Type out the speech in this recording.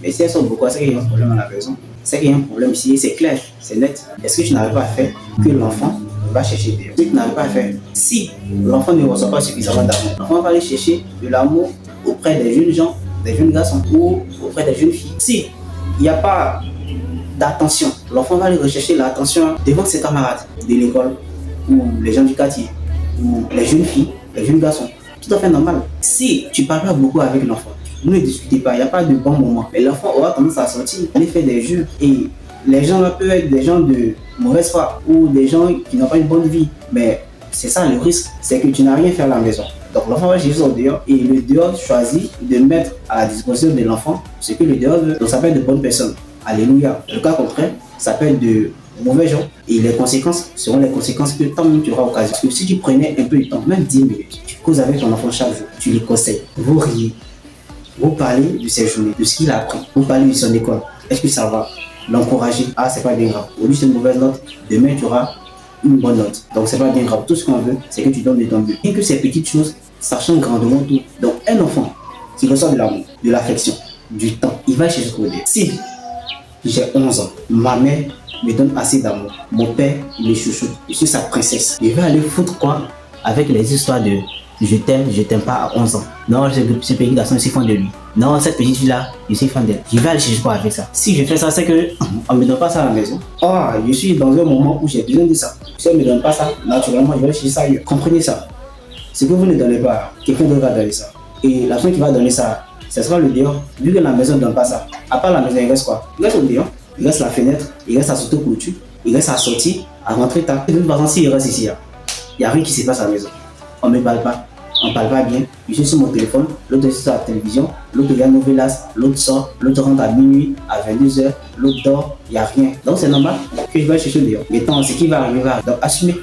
Mais si elles sont beaucoup, c'est qu'il y a un problème à la maison. C'est qu'il y a un problème ici, c'est clair, c'est net. Est-ce que tu n'arrives pas à faire que l'enfant va chercher dehors? Si tu n'arrives pas à faire, si l'enfant ne reçoit pas suffisamment d'amour, l'enfant va aller chercher de l'amour auprès des jeunes gens, des jeunes garçons ou auprès des jeunes filles. Si il n'y a pas d'attention, l'enfant va aller rechercher l'attention devant ses camarades de l'école ou les gens du quartier ou les jeunes filles, les jeunes garçons. Tout à fait normal. Si tu ne parles pas beaucoup avec l'enfant, ne discutez pas, il n'y a pas de bon moment. Mais l'enfant aura tendance à sortir, aller faire des jeux. Et les gens là peuvent être des gens de mauvaise foi ou des gens qui n'ont pas une bonne vie. Mais c'est ça le risque, c'est que tu n'as rien fait à la maison. Donc l'enfant va chercher au dehors et le dehors choisit de mettre à la disposition de l'enfant ce que le dehors veut. Donc ça peut être de bonnes personnes. Alléluia. Le cas contraire, ça peut être de mauvais gens. Et les conséquences seront les conséquences que toi-même tu auras occasion. Parce que si tu prenais un peu de temps, même 10 minutes, tu causes avec ton enfant chaque jour, tu lui conseilles, vous riez, vous parlez de ses journées, de ce qu'il a appris, vous parlez de son école. Est-ce que ça va l'encourager? Ah, c'est pas bien grave. Au lieu de une mauvaise note, demain tu auras une bonne note. Donc c'est pas bien grave. Tout ce qu'on veut, c'est que tu donnes de ton mieux. Et que ces petites choses, ça change grandement tout. Donc un enfant qui reçoit de l'amour, de l'affection, du temps, il va chez ce côté. Si j'ai 11 ans, ma mère me donne assez d'amour, mon père me chouchoute, je suis sa princesse. Il va aller foutre quoi avec les histoires de je t'aime pas à 11 ans. Non, ce petit garçon, je suis fan de lui. Non, cette petite fille-là, je suis fan d'elle. Je vais aller chercher quoi avec ça. Si je fais ça, c'est que on me donne pas ça à la maison. Oh, je suis dans un moment où j'ai besoin de ça. Si on me donne pas ça, naturellement, je vais aller chercher ça ailleurs. Comprenez ça. Ce que vous ne donnez pas, quelqu'un d'autre va donner ça. Et la personne qui va donner ça, ce sera le dehors. Vu que la maison ne donne pas ça. À part la maison, il reste quoi? Il reste au dehors. Il reste la fenêtre. Il reste à s'auto-couture. Il reste à sortir, à rentrer tard. De toute façon, s'il reste ici, il n'y a rien qui se passe à la maison. On ne me parle pas. On ne parle pas bien. Je suis sur mon téléphone, l'autre est sur la télévision, l'autre regarde Novelas, l'autre sort, l'autre rentre à minuit, à 22h, l'autre dort, il n'y a rien. Donc c'est normal que je vais chercher dehors. Mais tant ce qui va arriver, donc assumez.